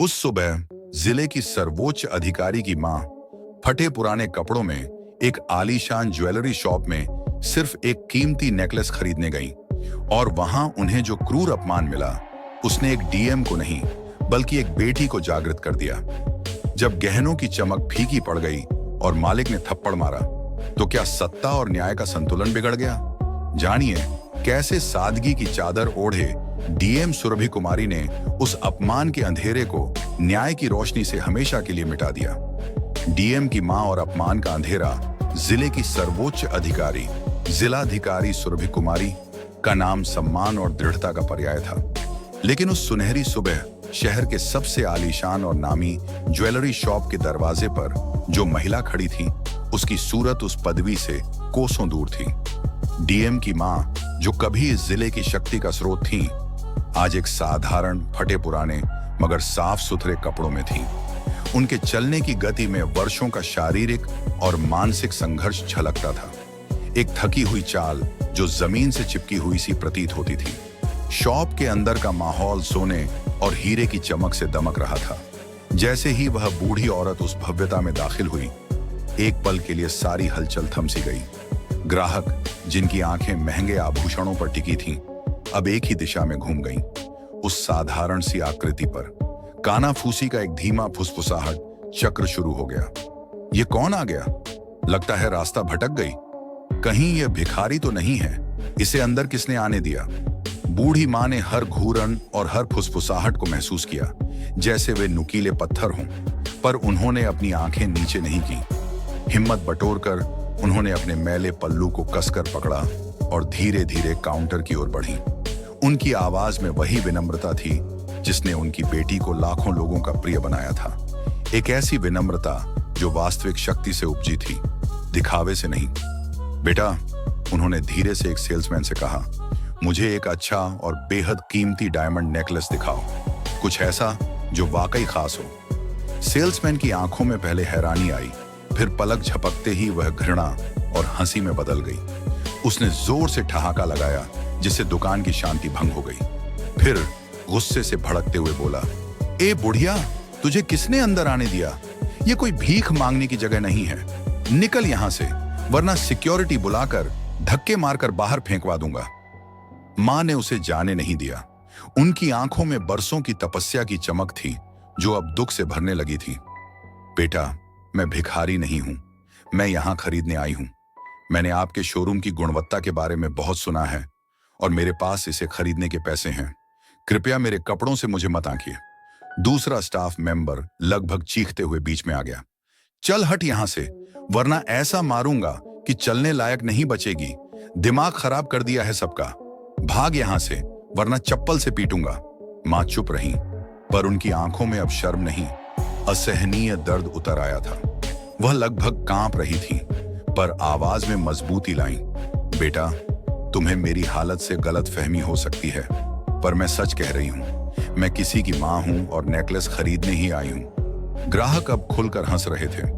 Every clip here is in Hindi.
उस सुबह जिले की सर्वोच्च अधिकारी की मां फटे पुराने कपड़ों में एक आलीशान ज्वेलरी शॉप में सिर्फ एक कीमती नेकलेस खरीदने गई और वहां उन्हें जो क्रूर अपमान मिला उसने एक डीएम को नहीं बल्कि एक बेटी को जागृत कर दिया। जब गहनों की चमक फीकी पड़ गई और मालिक ने थप्पड़ मारा तो क्या सत्ता और न्याय का संतुलन बिगड़ गया? जानिए कैसे सादगी की चादर ओढ़े डीएम सुरभि कुमारी ने उस अपमान के अंधेरे को न्याय की रोशनी से हमेशा के लिए मिटा दिया। डीएम की मां और अपमान का अंधेरा जिले की सर्वोच्च अधिकारी जिलाधिकारी सुरभि कुमारी का नाम सम्मान और दृढ़ता का पर्याय था। लेकिन उस सुनहरी सुबह शहर के सबसे आलीशान और नामी ज्वेलरी शॉप के दरवाजे पर जो महिला खड़ी थी उसकी सूरत उस पदवी से कोसों दूर थी। डीएम की मां जो कभी इस जिले की शक्ति का स्रोत थी आज एक साधारण फटे पुराने मगर साफ सुथरे कपड़ों में थी। उनके चलने की गति में वर्षों का शारीरिक और मानसिक संघर्ष झलकता था। एक थकी हुई चाल जो जमीन से चिपकी हुई सी प्रतीत होती थी। शॉप के अंदर का माहौल सोने और हीरे की चमक से दमक रहा था। जैसे ही वह बूढ़ी औरत उस भव्यता में दाखिल हुई एक पल के लिए सारी हलचल थम सी गई। ग्राहक जिनकी आंखें महंगे आभूषणों पर टिकी थीं अब एक ही दिशा में घूम गईं। उस साधारण सी आकृति पर कानाफूसी का एक धीमा फुसफुसाहट चक्र शुरू हो गया। ये कौन आ गया? लगता है रास्ता भटक गई। कहीं यह भिखारी तो नहीं है? इसे अंदर किसने आने दिया? बूढ़ी मां ने हर घूरन और हर फुसफुसाहट को महसूस किया जैसे वे नुकीले पत्थर हों, पर उन्होंने अपनी आंखें नीचे नहीं की। हिम्मत बटोरकर उन्होंने अपने मैले पल्लू को कसकर पकड़ा और धीरे धीरे काउंटर की ओर बढ़ी। उनकी आवाज में वही विनम्रता थी जिसने उनकी बेटी को लाखों लोगों का प्रिय बनाया था। एक ऐसी विनम्रता जो वास्तविक शक्ति से उपजी थी, दिखावे से नहीं। बेटा, उन्होंने धीरे से एक सेल्समैन से कहा, मुझे एक अच्छा और बेहद कीमती डायमंड नेकलेस दिखाओ, कुछ ऐसा जो वाकई खास हो। सेल्समैन की आंखों में पहले हैरानी आई, फिर पलक झपकते ही वह घृणा और हंसी में बदल गई। उसने जोर से ठहाका लगाया जिससे दुकान की शांति भंग हो गई। फिर गुस्से से भड़कते हुए बोला, ए बुढ़िया, तुझे किसने अंदर आने दिया? ये कोई भीख मांगने की जगह नहीं है। निकल यहां से, वरना सिक्योरिटी बुलाकर धक्के मारकर बाहर फेंकवा दूंगा। मां ने उसे जाने नहीं दिया। उनकी आंखों में बरसों की तपस्या की चमक थी जो अब दुख से भरने लगी थी। बेटा, मैं भिखारी नहीं हूं, मैं यहां खरीदने आई हूं। मैंने आपके शोरूम की गुणवत्ता के बारे में बहुत सुना है और मेरे पास इसे खरीदने के पैसे हैं। कृपया मेरे कपड़ों से मुझे मत आंकिए। दूसरा स्टाफ मेंबर लगभग चीखते हुए बीच में आ गया। चल हट यहां से, वरना ऐसा मारूंगा कि चलने लायक नहीं बचेगी। दिमाग खराब कर दिया है सबका। भाग यहां से, वरना चप्पल से पीटूंगा। मां चुप रही, पर उनकी आंखों में अब शर्म नहीं, असहनीय दर्द उतर आया था। वह लगभग कांप रही थी, पर आवाज में मजबूती लाई। बेटा, तुम्हें मेरी हालत से गलतफहमी हो सकती है, पर मैं सच कह रही हूं। मैं किसी की मां हूं और नेकलेस खरीदने ही आई हूं। ग्राहक अब खुलकर हंस रहे थे।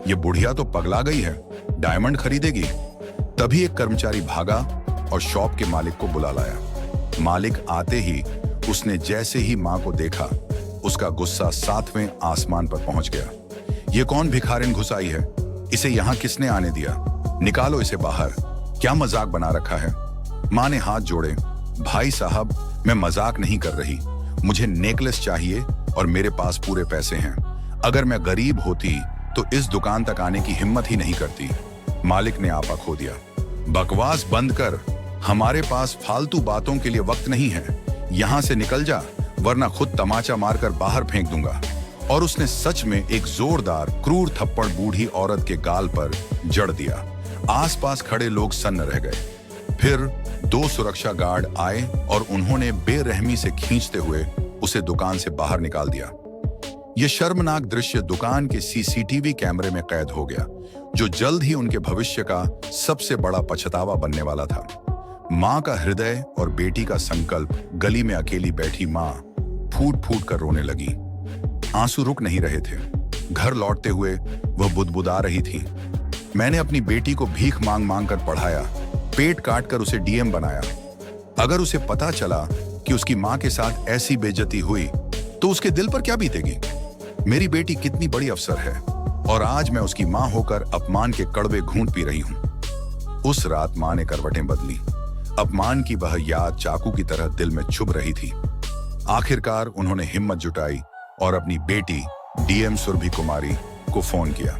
ये बुढ़िया तो पगला गई है, डायमंड खरीदेगी। तभी एक कर्मचारी भागा और शॉप के मालिक को बुला लाया। मालिक आते ही उसने जैसे ही मां को देखा उसका गुस्सा 7वें आसमान पर पहुंच गया। ये कौन भिखारिन घुस आई है? इसे यहां किसने आने दिया? निकालो इसे बाहर। क्या मजाक बना रखा है? मां ने हाथ जोड़े। भाई साहब, मैं मजाक नहीं कर रही। मुझे नेकलेस चाहिए और मेरे पास पूरे पैसे हैं। अगर मैं गरीब होती तो इस दुकान तक आने की हिम्मत ही नहीं करती। मालिक ने आपा खो दिया। बकवास बंद कर, हमारे पास फालतू बातों के लिए वक्त नहीं है। यहां से निकल जा, वरना खुद तमाचा मारकर बाहर फेंक दूंगा। और उसने सच में एक जोरदार क्रूर थप्पड़ बूढ़ी औरत के गाल पर जड़ दिया। आसपास खड़े लोग सन्न रह गए। फिर 2 सुरक्षा गार्ड आए और उन्होंने बेरहमी से खींचते हुए उसे दुकान से बाहर निकाल दिया। यह शर्मनाक दृश्य दुकान के सीसीटीवी कैमरे में कैद हो गया, जो जल्द ही उनके भविष्य का सबसे बड़ा पछतावा बनने वाला था। मां का हृदय और बेटी का संकल्प। गली में अकेली बैठी मां फूट फूट कर रोने लगी। आंसू रुक नहीं रहे थे। घर लौटते हुए वह बुदबुदा रही थी। मैंने अपनी बेटी को भीख मांग मांग कर पढ़ाया, पेट काट कर उसे डीएम बनाया। अगर उसे पता चला कि उसकी मां के साथ ऐसी बेइज्जती हुई तो उसके दिल पर क्या बीतेगी। मेरी बेटी कितनी बड़ी अफसर है और आज मैं उसकी मां होकर अपमान के कड़वे घूंट पी रही हूं। उस रात मां ने करवटें बदली। अपमान की वह याद चाकू की तरह दिल में चुभ रही थी। आखिरकार उन्होंने हिम्मत जुटाई और अपनी बेटी डीएम सुरभि कुमारी को फोन किया।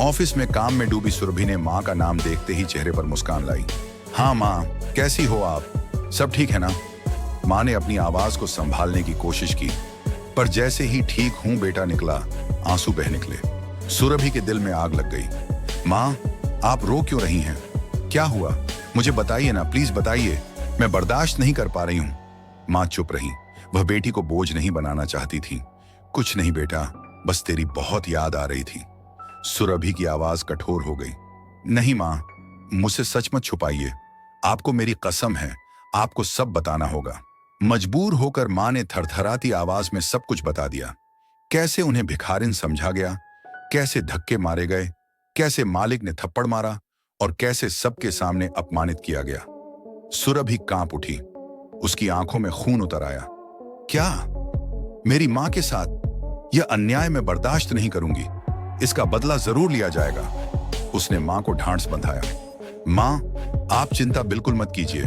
ऑफिस में काम में डूबी सुरभि ने मां का नाम देखते ही चेहरे पर मुस्कान लाई। हाँ मां, कैसी हो आप? सब ठीक है ना? मां ने अपनी आवाज को संभालने की कोशिश की, पर जैसे ही ठीक हूं बेटा निकला, आंसू बह निकले। सुरभि के दिल में आग लग गई। मां, आप रो क्यों रही हैं? क्या हुआ? मुझे बताइए ना, प्लीज बताइए, मैं बर्दाश्त नहीं कर पा रही हूं। मां चुप रही। वह बेटी को बोझ नहीं बनाना चाहती थी। कुछ नहीं बेटा, बस तेरी बहुत याद आ रही थी। सुरभि की आवाज कठोर हो गई। नहीं मां, मुझसे सच मत छुपाइए। आपको मेरी कसम है, आपको सब बताना होगा। मजबूर होकर मां ने थरथराती आवाज में सब कुछ बता दिया। कैसे उन्हें भिखारिन समझा गया, कैसे धक्के मारे गए, कैसे मालिक ने थप्पड़ मारा और कैसे सबके सामने अपमानित किया गया। सुरभि कांप उठी। उसकी आंखों में खून उतर आया। क्या मेरी मां के साथ यह अन्याय मैं बर्दाश्त नहीं करूंगी। इसका बदला जरूर लिया जाएगा। उसने मां को ढांढस बंधाया। मां, आप चिंता बिल्कुल मत कीजिए।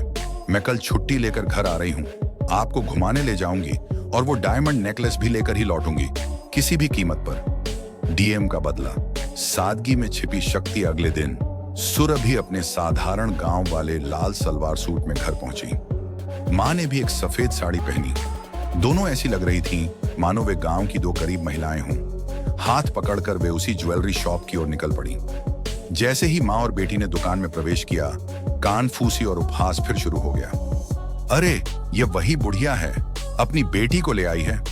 मैं कल छुट्टी लेकर घर आ रही हूं। आपको घुमाने ले जाऊंगी और वो डायमंड नेकलेस भी लेकर ही लौटूंगी, किसी भी कीमत पर। डीएम का बदला। सादगी में छिपी शक्ति। अगले दिन सुरभि अपने साधारण गांव वाले लाल सलवार सूट में घर पहुंची। मां ने भी एक सफेद साड़ी पहनी। दोनों ऐसी लग रही थीं मानो वे गांव की दो करीब महिलाएं हों। हाथ पकड़कर वे उसी ज्वेलरी शॉप की ओर निकल पड़ी। जैसे ही मां और बेटी ने दुकान में प्रवेश किया, कान फूसी और उपहास फिर शुरू हो गया। अरे, ये वही बुढ़िया है, अपनी बेटी को ले आई है।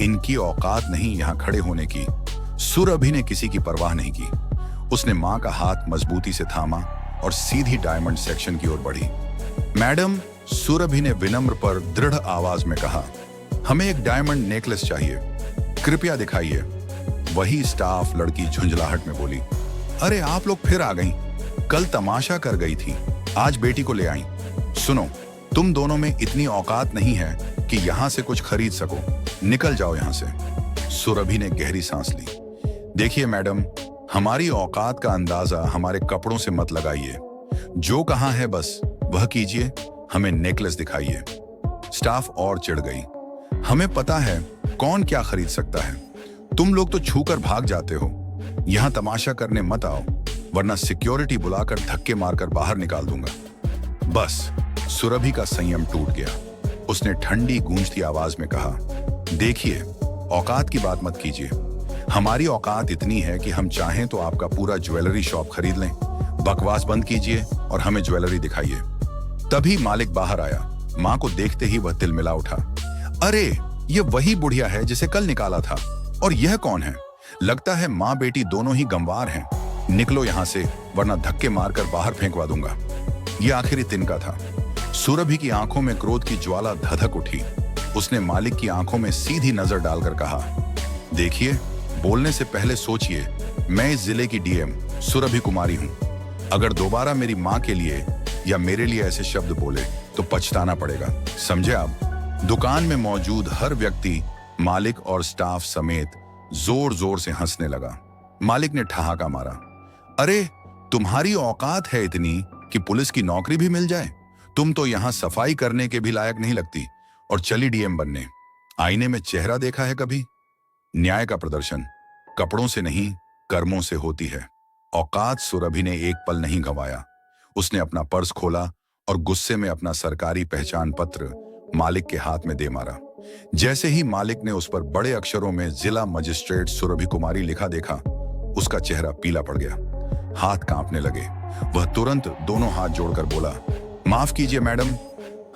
इनकी औकात नहीं यहां खड़े होने की। सुरभि ने किसी की परवाह नहीं की। उसने मां का हाथ मजबूती से थामा और सीधी डायमंड सेक्शन की ओर बढ़ी। मैडम, सुरभि ने विनम्र पर दृढ़ आवाज में कहा, हमें एक डायमंड नेकलेस चाहिए, कृपया दिखाइए। वही स्टाफ लड़की झुंझलाहट में बोली, अरे आप लोग फिर आ गईं। कल तमाशा कर गई थी, आज बेटी को ले आई। सुनो, तुम दोनों में इतनी औकात नहीं है कि यहां से कुछ खरीद सको। निकल जाओ यहां से। सुरभि ने गहरी सांस ली। देखिए मैडम, हमारी औकात का अंदाजा हमारे कपड़ों से मत लगाइए। जो कहां है बस वह कीजिए, हमें नेकलेस दिखाइए। स्टाफ और चिढ़ गई। हमें पता है कौन क्या खरीद सकता है। तुम लोग तो छूकर भाग जाते हो। यहां तमाशा करने मत आओ, वरना सिक्योरिटी बुलाकर धक्के मारकर बाहर निकाल दूंगा। बस। सुरभि का संयम टूट गया। उसने ठंडी गूंजती आवाज में कहा, देखिए, औकात की बात मत कीजिए। हमारी औकात इतनी है कि हम चाहें तो आपका पूरा ज्वेलरी शॉप खरीद लें। बकवास बंद कीजिए और हमें ज्वेलरी दिखाइए। तभी मालिक बाहर आया। मां को देखते ही वह तिलमिला उठा। अरे, ये वही बुढ़िया है जिसे कल निकाला था। और यह कौन है? लगता है मां बेटी दोनों ही गंवार हैं। निकलो यहां से, वरना धक्के मारकर बाहर फेंकवा दूंगा। यह आखिरी तिनका था। सुरभि की आंखों में क्रोध की ज्वाला धधक उठी। उसने मालिक की आंखों में सीधी नजर डालकर कहा, देखिए, बोलने से पहले सोचिए। मैं इस जिले की डीएम सुरभि कुमारी हूं। अगर दोबारा मेरी मां के लिए या मेरे लिए ऐसे शब्द बोले तो पछताना पड़ेगा, समझे आप? दुकान में मौजूद हर व्यक्ति, मालिक और स्टाफ समेत, जोर जोर से हंसने लगा। मालिक ने ठहाका मारा। अरे, तुम्हारी औकात है इतनी कि पुलिस की नौकरी भी मिल जाए? तुम तो यहां सफाई करने के भी लायक नहीं लगती और चली डीएम बनने। आईने में चेहरा देखा है कभी? न्याय का प्रदर्शन कपड़ों से नहीं, कर्मों से होती है। औकात सुरभि ने एक पल नहीं गंवाया। उसने अपना पर्स खोला और गुस्से में अपना सरकारी पहचान पत्र मालिक के हाथ में दे मारा। जैसे ही मालिक ने उस पर बड़े अक्षरों में जिला मजिस्ट्रेट सुरभि कुमारी लिखा देखा, उसका चेहरा पीला पड़ गया। हाथ कांपने लगे। वह तुरंत दोनों हाथ जोड़कर बोला, माफ कीजिए मैडम,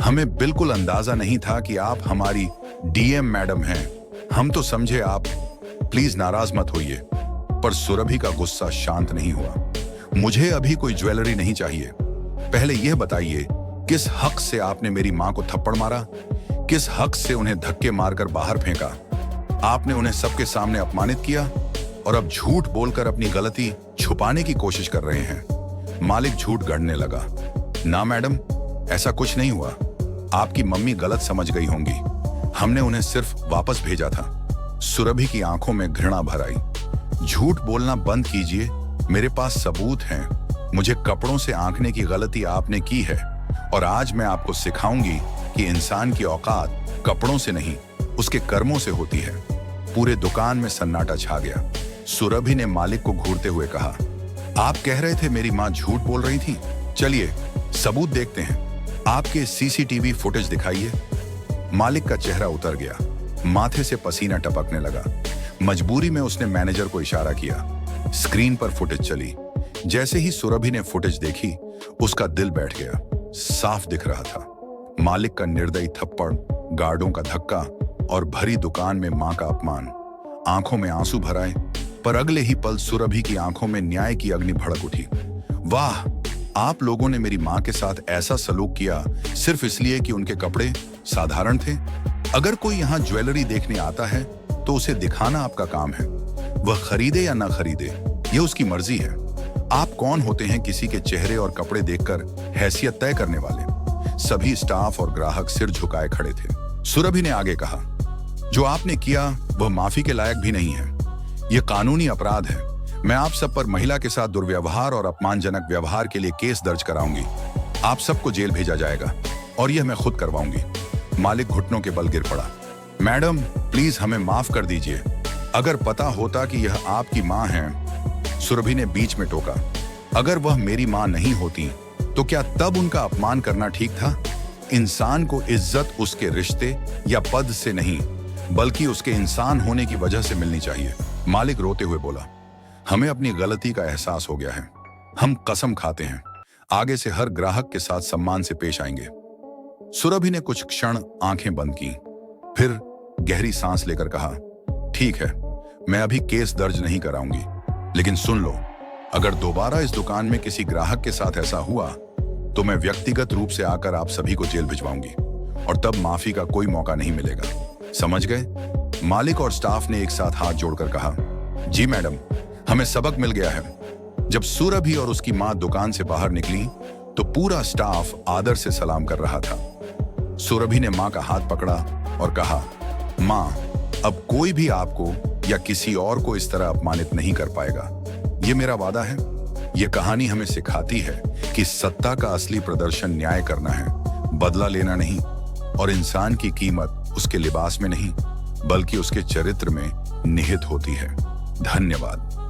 हमें बिल्कुल अंदाजा नहीं था कि आप हमारी डीएम मैडम हैं। हम तो समझे आप। प्लीज नाराज मत होइए। पर सुरभि का गुस्सा शांत नहीं हुआ। मुझे अभी कोई ज्वेलरी नहीं चाहिए। पहले यह बताइए, किस हक से आपने मेरी मां को थप्पड़ मारा? किस हक से उन्हें धक्के मारकर बाहर फेंका? आपने उन्हें सबके सामने अपमानित किया और अब झूठ बोलकर अपनी गलती छुपाने की कोशिश कर रहे हैं। मालिक झूठ गढ़ने लगा। ना मैडम, ऐसा कुछ नहीं हुआ। आपकी मम्मी गलत समझ गई होंगी। हमने उन्हें सिर्फ वापस भेजा था। सुरभि की आंखों में घृणा भर आई। झूठ बोलना बंद कीजिए, मेरे पास सबूत हैं। मुझे कपड़ों से आंकने की गलती आपने की है और आज मैं आपको सिखाऊंगी कि इंसान की औकात कपड़ों से नहीं, उसके कर्मों से होती है। पूरे दुकान में सन्नाटा छा गया। सुरभि ने मालिक को घूरते हुए कहा, आप कह रहे थे मेरी मां झूठ बोल रही थी। चलिए सबूत देखते हैं, आपके सीसीटीवी फुटेज दिखाइए। मालिक का चेहरा उतर गया, माथे से पसीना टपकने लगा। मजबूरी में उसने मैनेजर को इशारा किया। स्क्रीन पर फुटेज चली। जैसे ही सुरभि ने फुटेज देखी, उसका दिल बैठ गया। साफ दिख रहा था मालिक का निर्दयी थप्पड़, गार्डों का धक्का और भरी दुकान में मां का अपमान। आंखों में आंसू भर आए, पर अगले ही पल सुरभि की आंखों में न्याय की अग्नि भड़क उठी। वाह, आप लोगों ने मेरी मां के साथ ऐसा सलूक किया सिर्फ इसलिए कि उनके कपड़े साधारण थे। अगर कोई यहाँ ज्वेलरी देखने आता है तो उसे दिखाना आपका काम है। वह खरीदे या ना खरीदे, यह उसकी मर्जी है। आप कौन होते हैं किसी के चेहरे और कपड़े देखकर हैसियत तय करने वाले? सभी स्टाफ और ग्राहक सिर झुकाए खड़े थे। सुरभि ने आगे कहा, जो आपने किया वह माफी के लायक भी नहीं है। यह कानूनी अपराध है। मैं आप सब पर महिला के साथ दुर्व्यवहार और अपमानजनक व्यवहार के लिए केस दर्ज कराऊंगी। आप सबको जेल भेजा जाएगा और यह मैं खुद करवाऊंगी। मालिक घुटनों के बल गिर पड़ा। मैडम प्लीज हमें माफ कर दीजिए। अगर पता होता कि यह आपकी मां है, सुरभि ने बीच में टोका। अगर वह मेरी मां नहीं होती तो क्या तब उनका अपमान करना ठीक था? इंसान को इज्जत उसके रिश्ते या पद से नहीं, बल्कि उसके इंसान होने की वजह से मिलनी चाहिए। मालिक रोते हुए बोला, हमें अपनी गलती का एहसास हो गया है। हम कसम खाते हैं आगे से हर ग्राहक के साथ सम्मान से पेश आएंगे। सुरभि ने कुछ क्षण आंखें बंद की, फिर गहरी सांस लेकर कहा, ठीक है, मैं अभी केस दर्ज नहीं कराऊंगी, लेकिन सुन लो, अगर दोबारा इस दुकान में किसी ग्राहक के साथ ऐसा हुआ तो मैं व्यक्तिगत रूप से आकर आप सभी को जेल भिजवाऊंगी और तब माफी का कोई मौका नहीं मिलेगा। समझ गए? मालिक और स्टाफ ने एक साथ हाथ जोड़कर कहा, जी मैडम, हमें सबक मिल गया है। जब सुरभि और उसकी मां दुकान से बाहर निकली तो पूरा स्टाफ आदर से सलाम कर रहा था। सुरभि ने मां का हाथ पकड़ा और कहा, मां, अब कोई भी आपको या किसी और को इस तरह अपमानित नहीं कर पाएगा। ये मेरा वादा है। ये कहानी हमें सिखाती है कि सत्ता का असली प्रदर्शन न्याय करना है, बदला लेना नहीं, और इंसान की कीमत उसके लिबास में नहीं, बल्कि उसके चरित्र में निहित होती है। धन्यवाद।